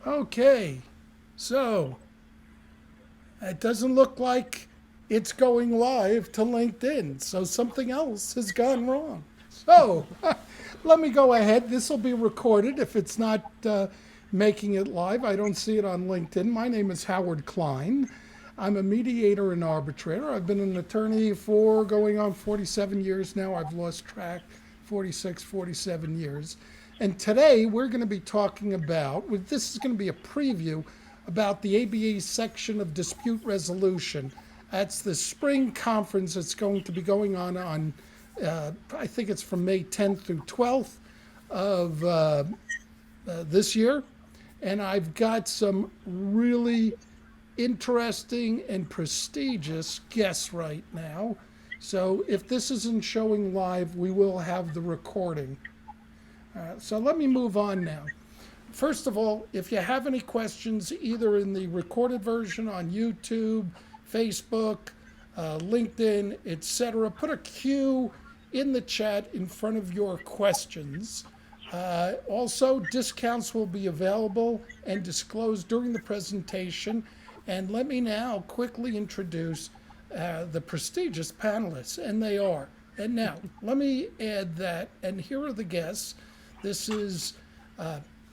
Okay, so it doesn't look like it's going live to LinkedIn, so something else has gone wrong. So let me go ahead. This will be recorded if it's not making it live. I don't see it on LinkedIn. My name is Howard Kline. I'm a mediator and arbitrator. I've been an attorney for going on 47 years now. I've lost track, 46, 47 years. And today we're going to be talking about, this is going to be a preview about the ABA section of dispute resolution. That's the spring conference that's going to be going on I think it's from May 10th through 12th of this year. And I've got some really interesting and prestigious guests right now. So if this isn't showing live, we will have the recording. So let me move on now. First of all, if you have any questions, either in the recorded version on YouTube, Facebook, LinkedIn, etc., put a Q in the chat in front of your questions. Also, discounts will be available and disclosed during the presentation. And let me now quickly introduce the prestigious panelists, and they are. And now, let me add that, and here are the guests. This is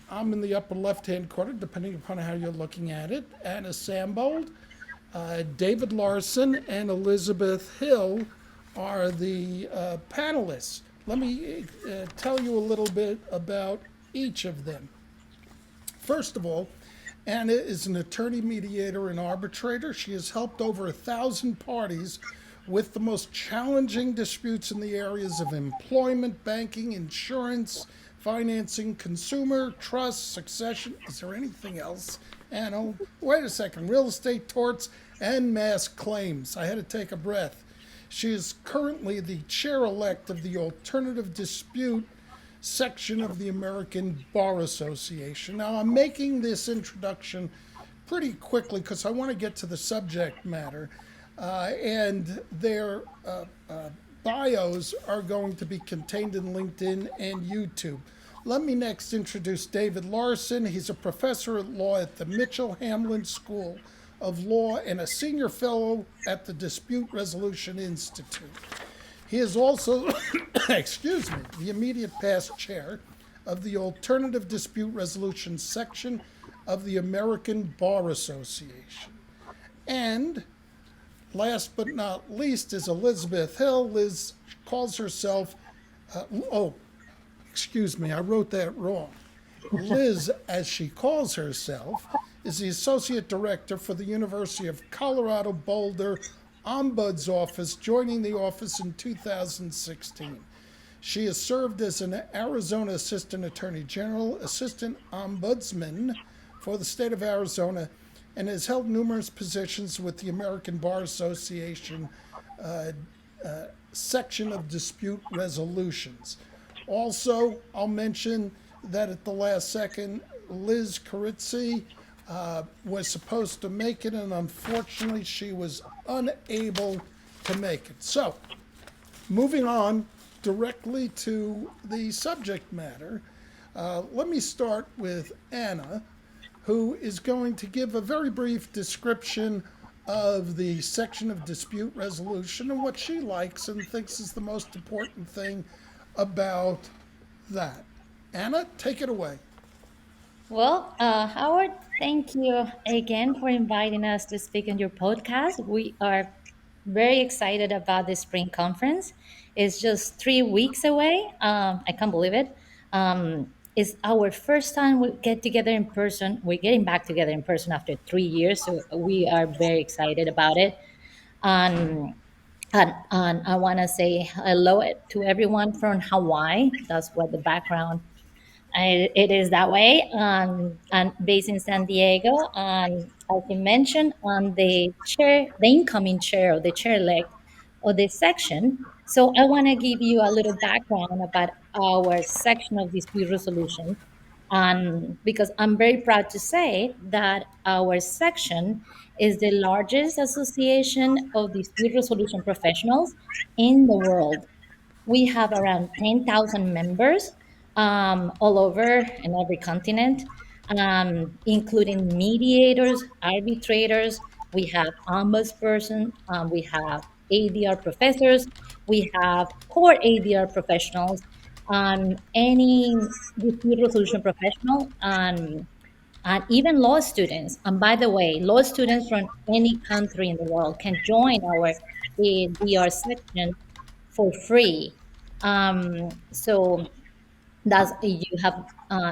I'm in the upper left-hand corner, depending upon how you're looking at it. Ana Sambold, David Larsen, and Elizabeth Hill are the panelists. Let me tell you a little bit about each of them. First of all, Ana is an attorney, mediator, and arbitrator. She has helped over 1,000 parties with the most challenging disputes in the areas of employment, banking, insurance, financing, consumer, trust, succession. Is there anything else? Anna, wait a second. Real estate torts and mass claims. I had to take a breath. She is currently the chair-elect of the Alternative Dispute section of the American Bar Association. Now, I'm making this introduction pretty quickly because I want to get to the subject matter. And their bios are going to be contained in LinkedIn and YouTube. Let me next introduce David Larsen. He's a professor at law at the Mitchell Hamlin School of Law and a senior fellow at the Dispute Resolution Institute. He is also, excuse me, the immediate past chair of the Alternative Dispute Resolution section of the American Bar Association. And last but not least is Elizabeth Hill. Liz calls herself, oh, excuse me, I wrote that wrong. Liz, as she calls herself, is the Associate Director for the University of Colorado Boulder Ombuds Office, joining the office in 2016. She has served as an Arizona Assistant Attorney General, Assistant Ombudsman for the state of Arizona, and has held numerous positions with the American Bar Association section of dispute resolutions. Also, I'll mention that at the last second, Liz Carizzi was supposed to make it, and unfortunately, she was unable to make it. So, moving on directly to the subject matter, let me start with Ana, who is going to give a very brief description of the section of dispute resolution and what she likes and thinks is the most important thing about that. Ana, take it away. Well, Howard, thank you again for inviting us to speak on your podcast. We are very excited about the spring conference. It's just 3 weeks away. I can't believe it. It's our first time we get together in person. We're getting back together in person after 3 years, so we are very excited about it. Um, and I want to say hello to everyone from Hawaii. That's what the background it is that way, and based in San Diego. And as you mentioned, I'm the chair, the incoming chair, or the chair elect of this section. So I want to give you a little background about our section of dispute resolution. And because I'm very proud to say that our section is the largest association of dispute resolution professionals in the world. We have around 10,000 members all over in every continent. including mediators, arbitrators. We have ombudsperson. We have ADR professors. We have core ADR professionals. Any dispute resolution professional. And even law students. And by the way, law students from any country in the world can join our ADR section for free. So that's if you have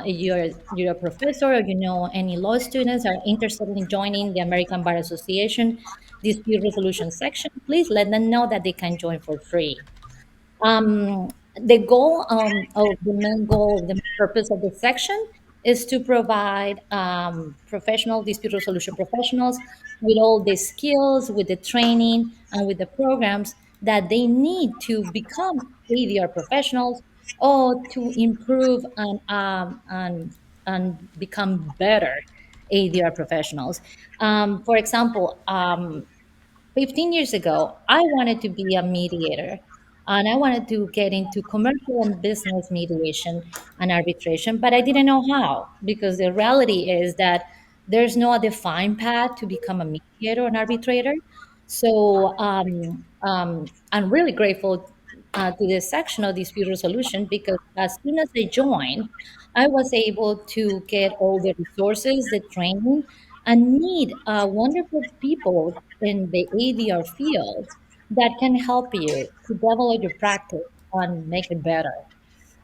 if you're a professor or you know any law students are interested in joining the American Bar Association dispute resolution section, please let them know that they can join for free. The goal of the main goal, the purpose of the section is to provide professional dispute resolution professionals with all the skills, with the training, and with the programs that they need to become ADR professionals or to improve and become better ADR professionals. For example, 15 years ago, I wanted to be a mediator and I wanted to get into commercial and business mediation and arbitration, but I didn't know how because the reality is that there's no defined path to become a mediator and arbitrator. So I'm really grateful to this section of dispute resolution because as soon as I joined, I was able to get all the resources, the training, and meet wonderful people in the ADR field that can help you to develop your practice and make it better.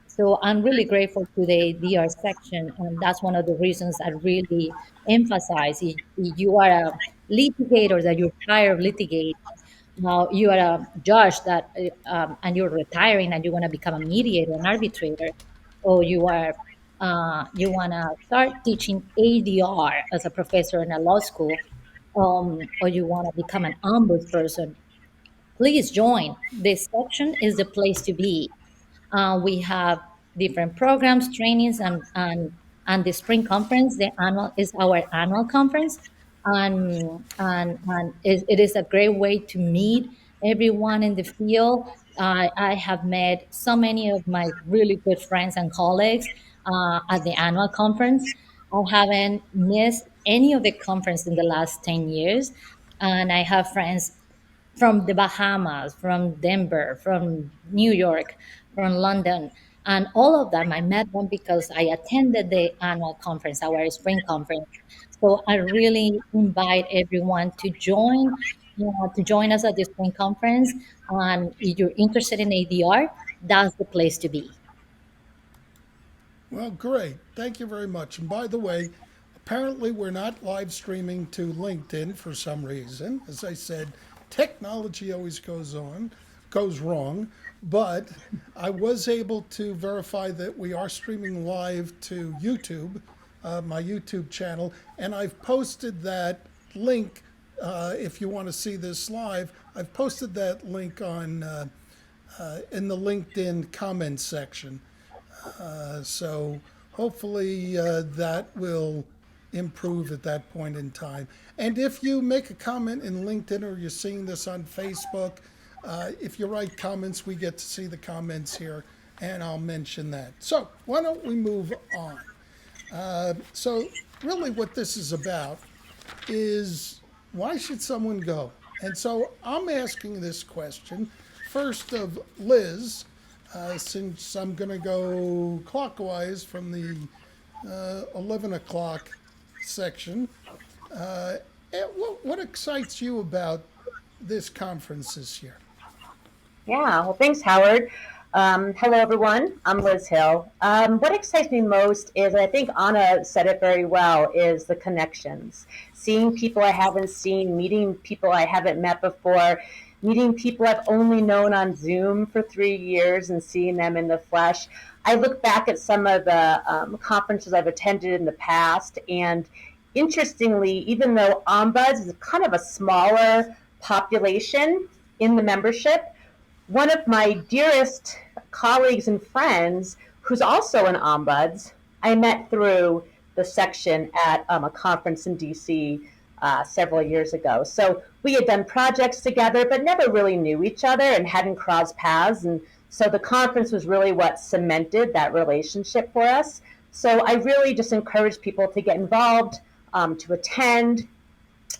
So I'm really grateful to the DR section, and that's one of the reasons I really emphasize. If you are a litigator, that you're tired of litigating, now you are a judge that, and you're retiring and you want to become a mediator, an arbitrator, or you want to start teaching ADR as a professor in a law school, or you want to become an ombudsperson, please join. This section is the place to be. We have different programs, trainings, and the spring conference. The annual is our annual conference, and it is a great way to meet everyone in the field. I have met so many of my really good friends and colleagues at the annual conference. I haven't missed any of the conference in the last 10 years, and I have friends from the Bahamas, from Denver, from New York, from London. And all of them, I met them because I attended the annual conference, our spring conference. So I really invite everyone to join us at the spring conference. And if you're interested in ADR, that's the place to be. Well, great. Thank you very much. And by the way, apparently we're not live streaming to LinkedIn for some reason. As I said, technology always goes wrong. But I was able to verify that we are streaming live to YouTube, my YouTube channel, and I've posted that link. If you want to see this live, I've posted that link on in the LinkedIn comments section. So hopefully that will improve at that point in time. And if you make a comment in LinkedIn or you're seeing this on Facebook, if you write comments, we get to see the comments here, and I'll mention that. So why don't we move on? So really what this is about is why should someone go? And so I'm asking this question first of Liz, since I'm going to go clockwise from the 11 o'clock section. What excites you about this conference this year? Yeah, well, thanks, Howard. Hello, everyone. I'm Liz Hill. What excites me most is, I think Anna said it very well, is the connections. Seeing people I haven't seen, meeting people I haven't met before, meeting people I've only known on Zoom for 3 years and seeing them in the flesh. I look back at some of the conferences I've attended in the past, and interestingly, even though Ombuds is kind of a smaller population in the membership, one of my dearest colleagues and friends, who's also an ombuds, I met through the section at a conference in DC several years ago. So we had done projects together, but never really knew each other and hadn't crossed paths. And so the conference was really what cemented that relationship for us. So I really just encourage people to get involved, to attend.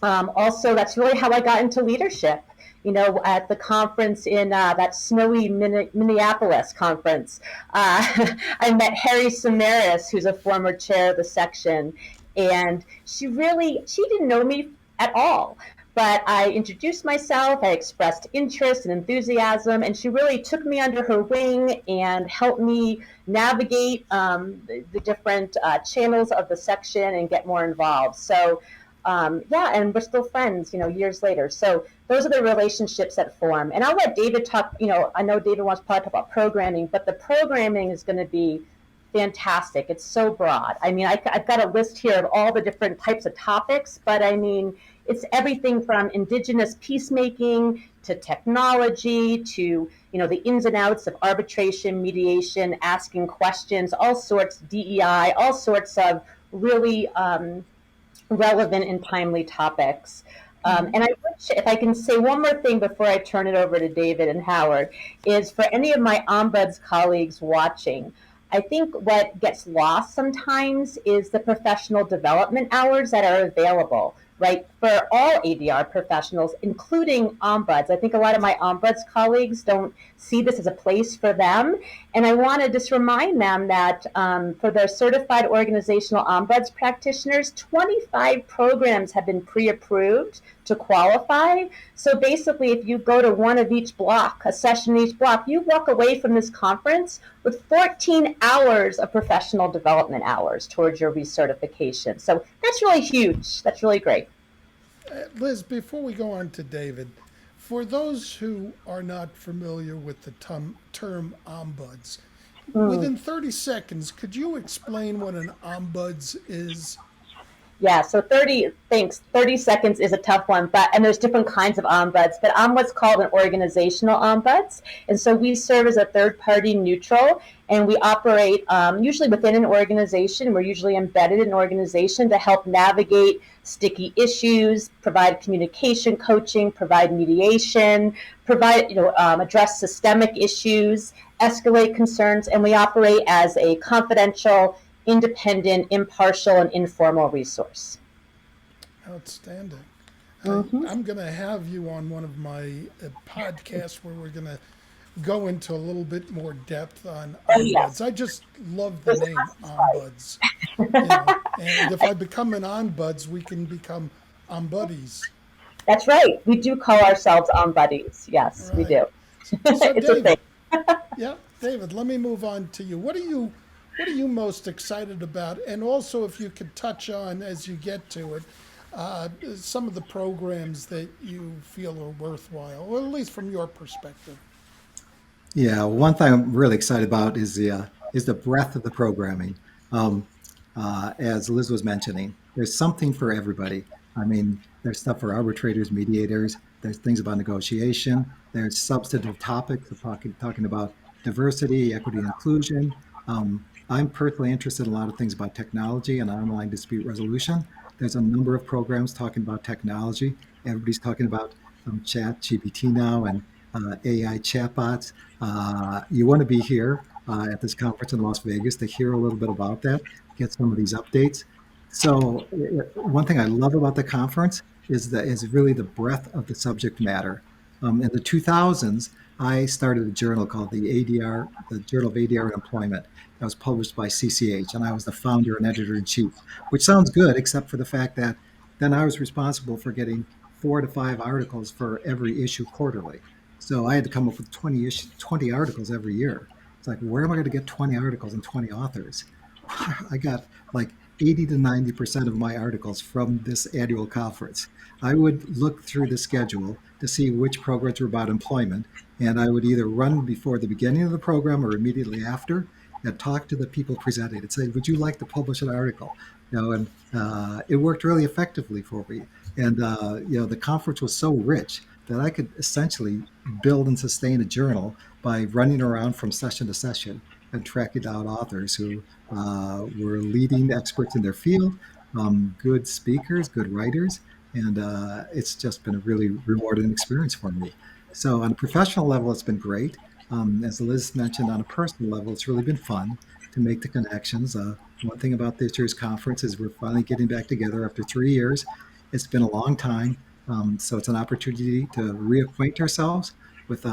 Also, that's really how I got into leadership. You know, at the conference in that snowy Minneapolis conference, I met Harry Samaras, who's a former chair of the section, and she didn't know me at all. But I introduced myself, I expressed interest and enthusiasm, and she really took me under her wing and helped me navigate the different channels of the section and get more involved. So yeah, and we're still friends, you know, years later. So those are the relationships that form. And I'll let David talk. You know, I know David wants to probably talk about programming, but the programming is going to be fantastic. It's so broad. I mean, I've got a list here of all the different types of topics, but I mean, it's everything from indigenous peacemaking to technology to, you know, the ins and outs of arbitration, mediation, asking questions, all sorts, DEI, all sorts of really relevant and timely topics. And I wish, if I can say one more thing before I turn it over to David and Howard, is for any of my ombuds colleagues watching, I think what gets lost sometimes is the professional development hours that are available, right, for all ADR professionals, including ombuds. I think a lot of my ombuds colleagues don't see this as a place for them. And I want to just remind them that for their certified organizational ombuds practitioners, 25 programs have been pre-approved to qualify. So basically, if you go to one of each block, a session in each block, you walk away from this conference with 14 hours of professional development hours towards your recertification. So that's really huge. That's really great. Liz, before we go on to David, for those who are not familiar with the term ombuds, within 30 seconds, could you explain what an ombuds is? Yeah, so 30 seconds is a tough one, and there's different kinds of ombuds, but I'm what's called an organizational ombuds. And so we serve as a third party neutral, and we operate usually within an organization. We're usually embedded in an organization to help navigate sticky issues, provide communication coaching, provide mediation, address systemic issues, escalate concerns, and we operate as a confidential, independent, impartial, and informal resource. Outstanding. Mm-hmm. I'm going to have you on one of my podcasts where we're going to go into a little bit more depth on ombuds. Yes. I just love the name ombuds. You know, and if I become an ombuds, we can become ombuddies. That's right. We do call ourselves buddies. Yes, we do. So It's a thing. David, yeah, David, let me move on to you. What are you most excited about? And also, if you could touch on, as you get to it, some of the programs that you feel are worthwhile, or at least from your perspective. Yeah, one thing I'm really excited about is the breadth of the programming. As Liz was mentioning, there's something for everybody. I mean, there's stuff for arbitrators, mediators. There's things about negotiation. There's substantive topics of talking about diversity, equity, and inclusion. I'm personally interested in a lot of things about technology and online dispute resolution. There's a number of programs talking about technology. Everybody's talking about chat GPT now and AI chatbots. You want to be here at this conference in Las Vegas to hear a little bit about that, get some of these updates. So one thing I love about the conference is really the breadth of the subject matter. In the 2000s, I started a journal called the Journal of ADR and Employment. That was published by CCH, and I was the founder and editor-in-chief, which sounds good, except for the fact that then I was responsible for getting 4 to 5 articles for every issue quarterly. So I had to come up with 20 articles every year. It's like, where am I going to get 20 articles and 20 authors? I got like 80 to 90% of my articles from this annual conference. I would look through the schedule to see which programs were about employment, and I would either run before the beginning of the program or immediately after and talk to the people presenting and say, would you like to publish an article? And it worked really effectively for me. And the conference was so rich that I could essentially build and sustain a journal by running around from session to session and tracking down authors who were leading experts in their field, good speakers, good writers, and it's just been a really rewarding experience for me. So on a professional level, it's been great. As Liz mentioned, on a personal level, it's really been fun. to make the connections. One thing about this year's conference is we're finally getting back together after 3 years. It's been a long time, so it's an opportunity to reacquaint ourselves with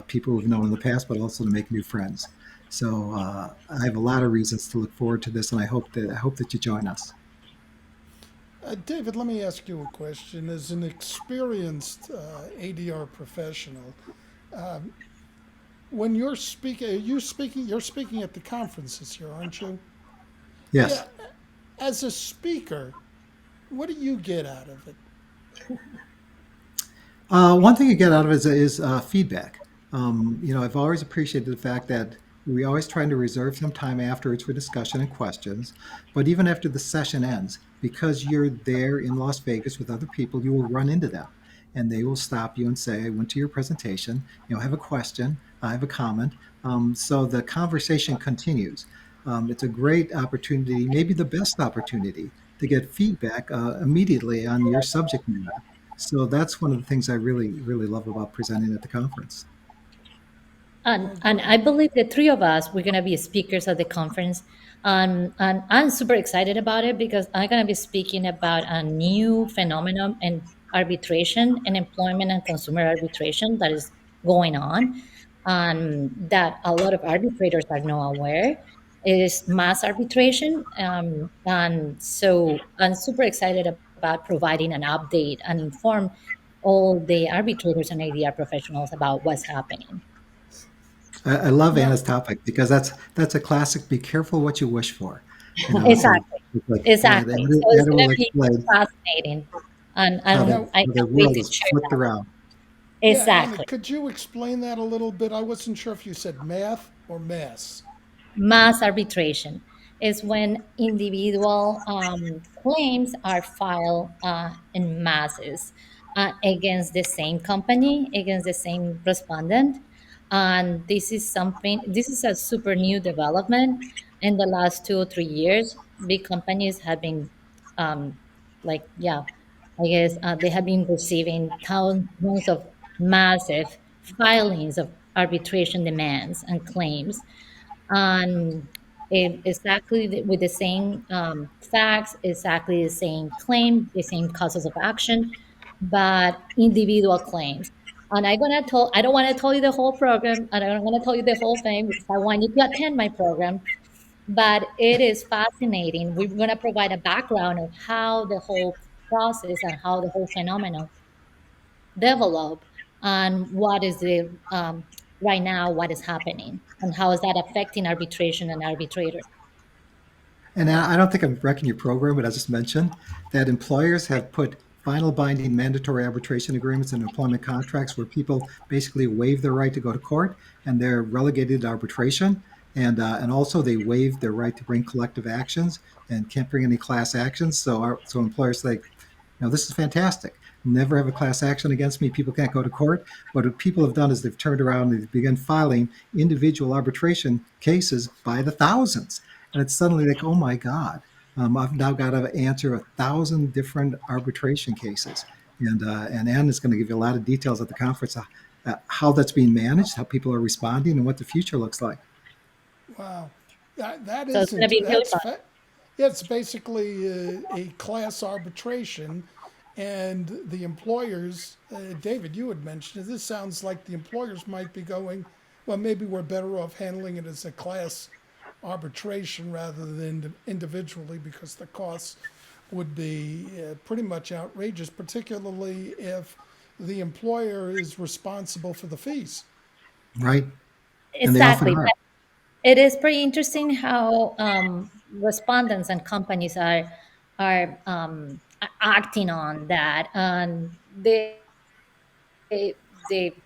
people we've known in the past, but also to make new friends. So I have a lot of reasons to look forward to this, and I hope that you join us. David, let me ask you a question. As an experienced ADR professional, when you're speaking, you're speaking at the conference this year, aren't you? Yes. Yeah. As a speaker, what do you get out of it? One thing you get out of it is feedback. I've always appreciated the fact that we always trying to reserve some time afterwards for discussion and questions. But even after the session ends, because you're there in Las Vegas with other people, you will run into them, and they will stop you and say, "I went to your presentation. I have a question. I have a comment." So the conversation continues. It's a great opportunity, maybe the best opportunity, to get feedback immediately on your subject matter. So that's one of the things I really, really love about presenting at the conference. And Oh, and I great. believe the three of us we're gonna be speakers at the conference, and I'm super excited about it because I'm gonna be speaking about a new phenomenon in arbitration and employment and consumer arbitration that is going on, that a lot of arbitrators are not aware. It is mass arbitration, and so I'm super excited about providing an update and inform all the arbitrators and ADR professionals about what's happening. I love Now, Anna's topic because that's a classic. Be careful what you wish for. So Exactly. it's like Exactly. So it's Anna gonna will be explain fascinating, and how the, now, I how the can't wait world to is share flipped that. around. yeah, Anna, Exactly. could you explain that a little bit? I wasn't sure if you said math or mass. Mass arbitration is when individual claims are filed in masses against the same company, against the same respondent. And this is a super new development in the last 2 or 3 years. Big companies have been, um, yeah, I guess they have been receiving thousands of massive filings of arbitration demands and claims, and exactly with the same facts, exactly the same claim, the same causes of action, but individual claims. And I don't want to tell you the whole program, and I don't want to tell you the whole thing because I want you to attend my program. But it is fascinating. We're going to provide a background of how the whole process and how the whole phenomenon develop, and what is the right now what is happening and how is that affecting arbitration and arbitrators. And I don't think I'm wrecking your program, but I just mentioned that employers have put final binding mandatory arbitration agreements in employment contracts where people basically waive their right to go to court and they're relegated to arbitration. And also they waive their right to bring collective actions and can't bring any class actions. So employers say, this is fantastic. Never have a class action against me. People can't go to court. But what people have done is they've turned around and they've begun filing individual arbitration cases by the thousands. And it's suddenly like, oh my God, I've now got to answer 1,000 different arbitration cases. And Ann is going to give you a lot of details at the conference, how that's being managed, how people are responding, and what the future looks like. Wow, that So it's going to isn't be really that's fun. yeah, it's basically a class arbitration, and the employers. David, you had mentioned it. This sounds like the employers might be going, well, maybe we're better off handling it as a class arbitration rather than individually because the costs would be pretty much outrageous, particularly if the employer is responsible for the fees. Right? And they often Exactly. are. But it is pretty interesting how respondents and companies are acting on that, and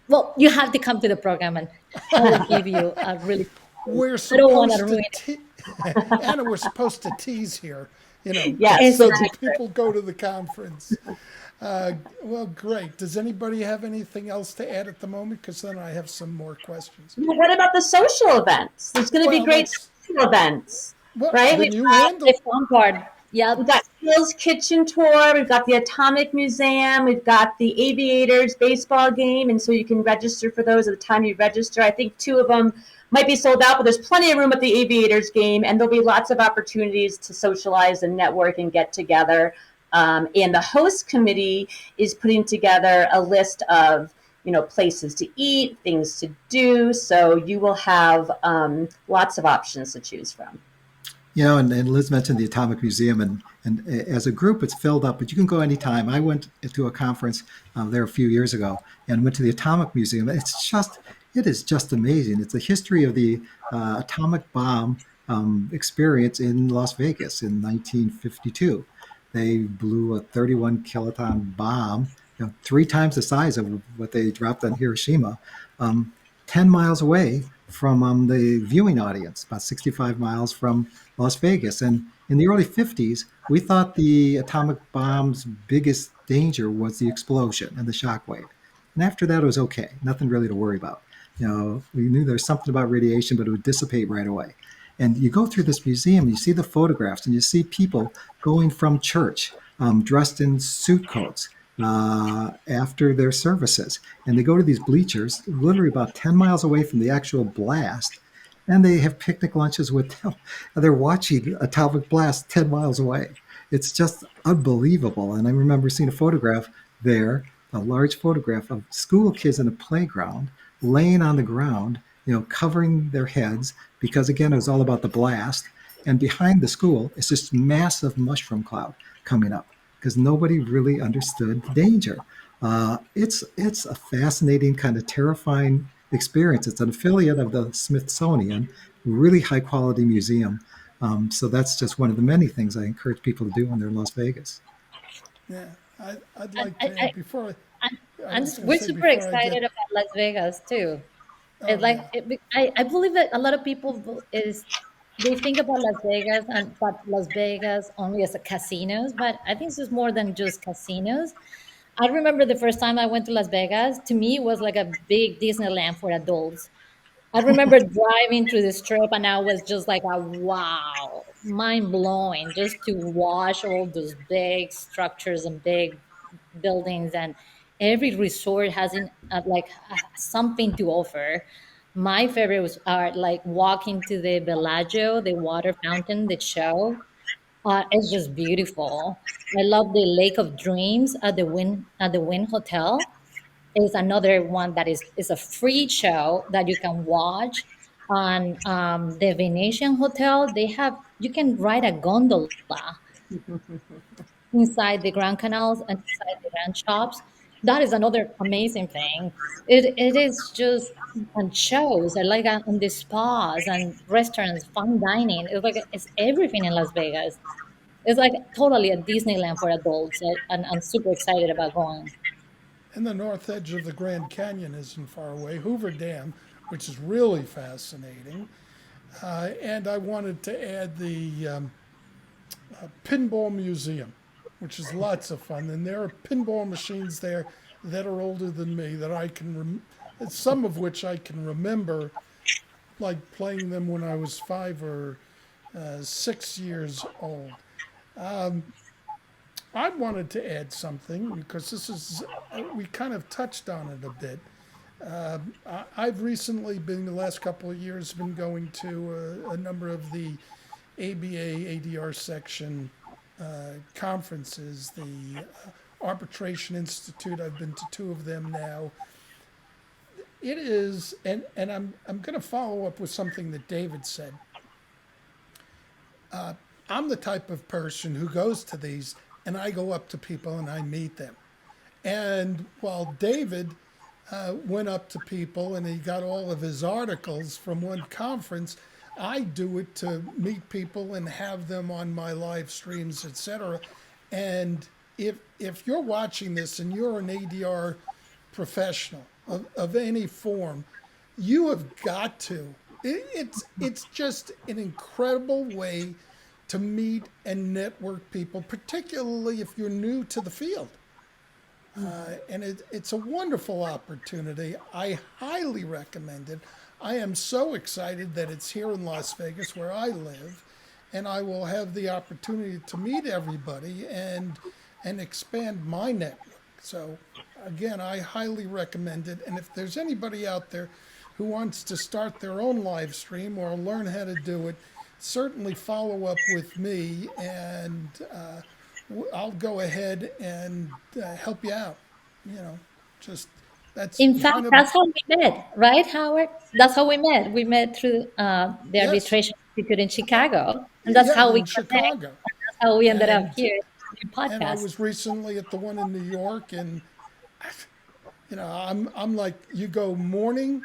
well, you have to come to the program, and I will give you a really. We're I don't want to supposed to ruin it. Anna, we're supposed to tease here, just Yes. so the Exactly. people go to the conference. Well, great. Does anybody have anything else to add at the moment? Because then I have some more questions. What about the social events? There's going to be Well, great let's. social events, Well, right? then you handle. The fun part. We got Yep. Hill's Kitchen Tour. We've got the Atomic Museum. We've got the Aviators baseball game, and so you can register for those at the time you register. I think 2 of them might be sold out, but there's plenty of room at the Aviators game, and there'll be lots of opportunities to socialize and network and get together. And the host committee is putting together a list of places to eat, things to do. So you will have lots of options to choose from. And Liz mentioned the Atomic Museum, and as a group, it's filled up, but you can go anytime. I went to a conference there a few years ago and went to the Atomic Museum. It is just amazing. It's a history of the atomic bomb experience in Las Vegas in 1952. They blew a 31 kiloton bomb, 3 times the size of what they dropped on Hiroshima, 10 miles away from the viewing audience, about 65 miles from Las Vegas. And in the early 50s, we thought the atomic bomb's biggest danger was the explosion and the shock wave. And after that, it was okay. Nothing really to worry about. We knew there was something about radiation, but it would dissipate right away. And you go through this museum, you see the photographs, and you see people going from church dressed in suit coats after their services. And they go to these bleachers, literally about 10 miles away from the actual blast, and they have picnic lunches with them. And they're watching atomic blast 10 miles away. It's just unbelievable. And I remember seeing a photograph there, a large photograph of school kids in a playground laying on the ground, covering their heads, because again, it was all about the blast. And behind the school is this massive mushroom cloud coming up because nobody really understood the danger. It's a fascinating, kind of terrifying experience. It's an affiliate of the Smithsonian, really high quality museum. So that's just one of the many things I encourage people to do when they're in Las Vegas. Yeah, I'd like to add before we're super excited about Las Vegas too. It's like I believe that a lot of people they think about Las Vegas but Las Vegas only as a casinos, but I think it's more than just casinos. I remember the first time I went to Las Vegas. To me, it was like a big Disneyland for adults. I remember driving through the strip, and I was just like, a wow, mind blowing, just to watch all those big structures and big buildings, and every resort has something to offer. My favorites are like walking to the Bellagio, the water fountain, the show. It's just beautiful. I love the Lake of Dreams at the Wynn Hotel. Is another one that is a free show that you can watch on the Venetian Hotel. They have you can ride a gondola inside the Grand Canals and inside the Grand Shops. That is another amazing thing. It is just and shows and like on the spas and restaurants, fine dining. It's like it's everything in Las Vegas. It's like totally a Disneyland for adults, and I'm super excited about going. and the north edge of the Grand Canyon isn't far away. Hoover Dam, which is really fascinating, and I wanted to add the Pinball Museum, which is lots of fun. And there are pinball machines there that are older than me that I can, some of which I can remember, like playing them when I was 5 or 6 years old. I wanted to add something because this is, we kind of touched on it a bit. I've recently been, the last couple of years, been going to a number of the ABA ADR section conferences, the Arbitration Institute. I've been to 2 of them now. It is, and I'm going to follow up with something that David said. I'm the type of person who goes to these and I go up to people and I meet them. And while David went up to people and he got all of his articles from one conference, I do it to meet people and have them on my live streams, etc. And if you're watching this and you're an ADR professional of any form, you have got to. It's just an incredible way to meet and network people, particularly if you're new to the field. And it's a wonderful opportunity. I highly recommend it. I am so excited that it's here in Las Vegas, where I live, and I will have the opportunity to meet everybody and expand my network. So again, I highly recommend it. And if there's anybody out there who wants to start their own live stream or learn how to do it, certainly follow up with me, and I'll go ahead and help you out. You know, just that's In fact, kind of that's how we met, right, Howard? That's how we met. We met through the yes, Arbitration Institute in Chicago, and that's yeah, how we in connect. Chicago, That's how we ended up and here in your and I podcast. was recently at the one in New York, and I'm like, you go morning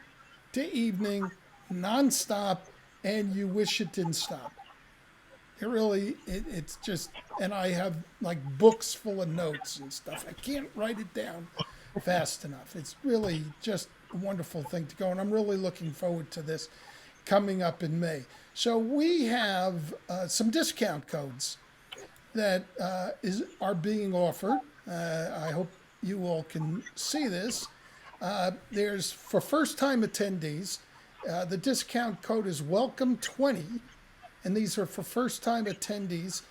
to evening, nonstop, and you wish it didn't stop. It's just, and I have like books full of notes and stuff. I can't write it down fast enough. It's really just a wonderful thing to go, and I'm really looking forward to this coming up in May. So we have some discount codes that are being offered. I hope you all can see this. There's for first-time attendees. The discount code is Welcome20, and these are for first-time attendees.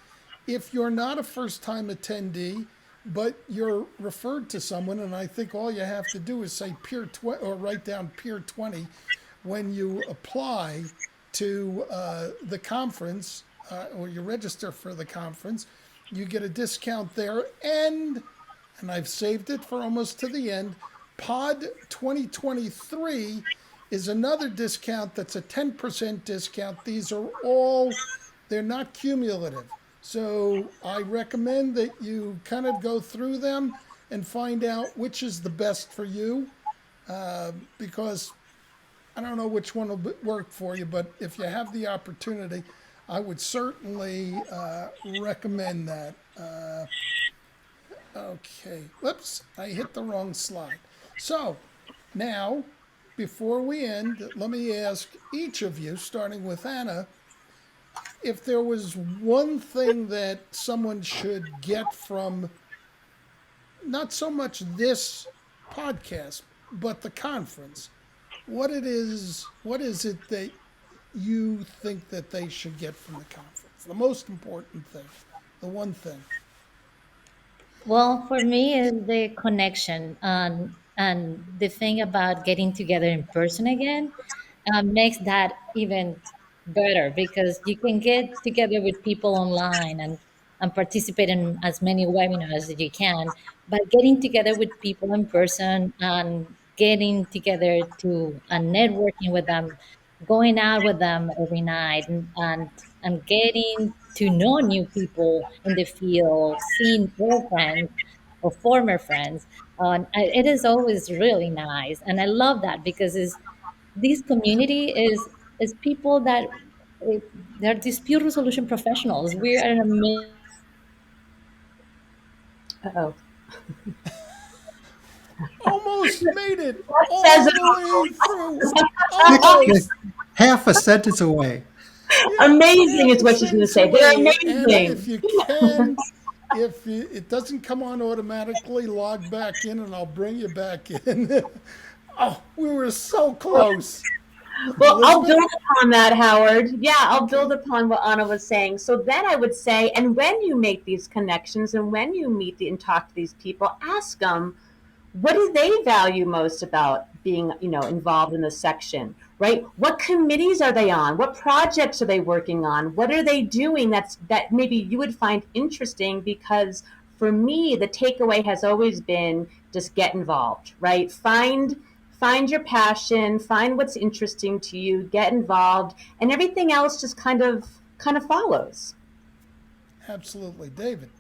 If you're not a first-time attendee, but you're referred to someone, and I think all you have to do is say peer 20 or write down peer 20 when you apply to the conference, or you register for the conference, you get a discount there. And I've saved it for almost to the end. Pod 2023 is another discount that's a 10% discount. These are all, they're not cumulative. So I recommend that you kind of go through them and find out which is the best for you, because I don't know which one will work for you, but if you have the opportunity, I would certainly recommend that. Okay, whoops, I hit the wrong slide. So now, before we end, let me ask each of you, starting with Anna, if there was one thing that someone should get from not so much this podcast, but the conference, what is it that you think that they should get from the conference? The most important thing, the one thing. Well, for me, is the connection, and the thing about getting together in person again makes that even better, because you can get together with people online and participate in as many webinars as you can, but getting together with people in person and getting together to and networking with them, going out with them every night, and getting to know new people in the field, seeing old friends or former friends. It is always really nice, and I love that, because this community is people that eh, they're dispute resolution professionals. We are an amazing Uh-oh. Almost made it That says all it the way through. all. Almost. Half a sentence away. Yeah, Amazing half is a what she's going to sentence say. They're away. And if amazing. you can, if you, it doesn't come on automatically, log back in and I'll bring you back in. Oh, we were so close. Well, I'll Elizabeth? build upon that, Howard. Yeah, I'll build Okay. upon what Anna was saying. So then I would say, and when you make these connections and when you meet and talk to these people, ask them, what do they value most about being, involved in the section, right? What committees are they on? What projects are they working on? What are they doing that maybe you would find interesting? Because for me, the takeaway has always been just get involved, right? Find your passion, find what's interesting to you, get involved, and everything else just kind of follows. Absolutely. David.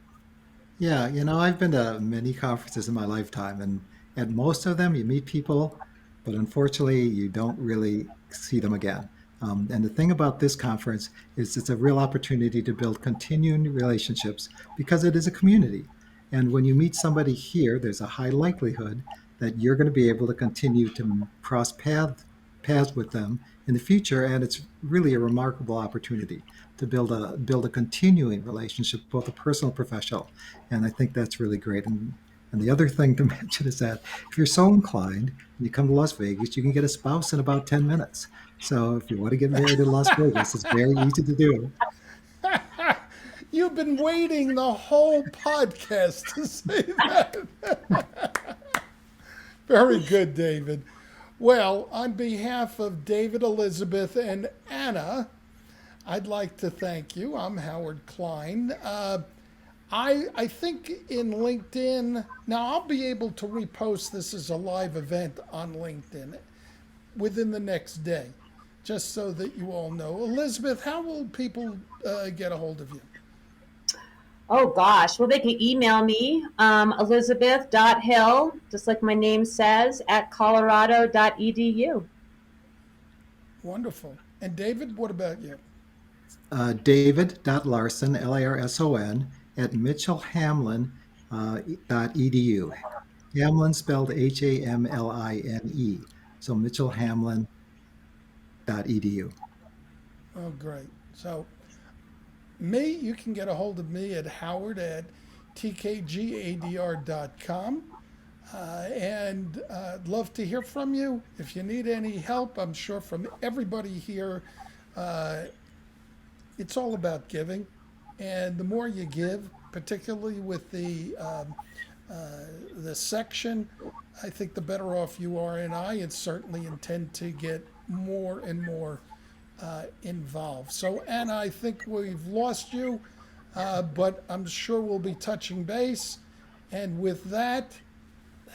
Yeah, I've been to many conferences in my lifetime, and at most of them, you meet people, but unfortunately, you don't really see them again. And the thing about this conference is it's a real opportunity to build continuing relationships because it is a community. And when you meet somebody here, there's a high likelihood that you're going to be able to continue to cross paths with them in the future, and it's really a remarkable opportunity to build a continuing relationship, both a personal and professional. And I think that's really great. And the other thing to mention is that if you're so inclined and you come to Las Vegas, you can get a spouse in about 10 minutes. So if you want to get married in Las Vegas, it's very easy to do. You've been waiting the whole podcast to say that. Very good, David. Well, on behalf of David, Elizabeth, and Anna, I'd like to thank you. I'm Howard Kline. I think in LinkedIn, now I'll be able to repost this as a live event on LinkedIn within the next day, just so that you all know. Elizabeth, how will people get a hold of you? Oh gosh, well they can email me, elizabeth.hill, just like my name says, at colorado.edu. Wonderful. And David, what about you? David.Larsen, Larson, at mitchellhamlin.edu. Hamlin spelled Hamline. So mitchellhamlin.edu. Oh, great. So, me, you can get a hold of me at howard at tkgadr.com. And I'd love to hear from you. If you need any help, I'm sure from everybody here, uh, it's all about giving. And the more you give, particularly with the section, I think the better off you are. And I certainly intend to get more and more involved. So, Anna, I think we've lost you, but I'm sure we'll be touching base. And with that,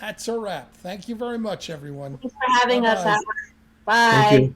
that's a wrap. Thank you very much, everyone. Thanks for Bye having us, bye. Howard. Thank Bye. you.